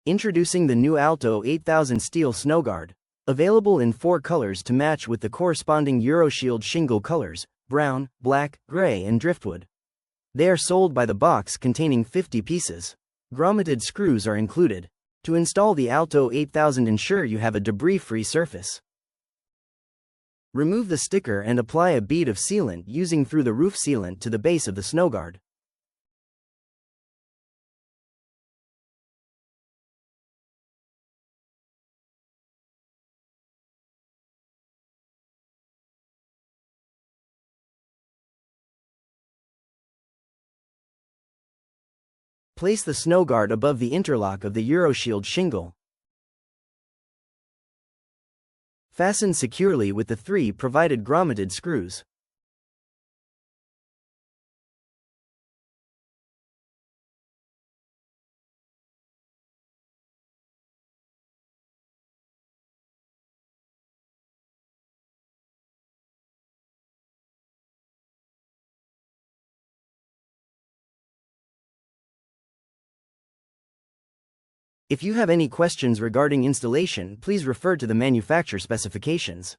Introducing the new Alto 8000 Steel Snowguard. Available in 4 colors to match with the corresponding Euroshield shingle colors: brown, black, gray and driftwood. They are sold by the box containing 50 pieces. Grommeted screws are included. To install the Alto 8000, ensure you have a debris-free surface. Remove the sticker and apply a bead of sealant using through the roof sealant to the base of the snowguard. Place the snowguard above the interlock of the Euroshield shingle. Fasten securely with the 3 provided grommeted screws. If you have any questions regarding installation, please refer to the manufacturer specifications.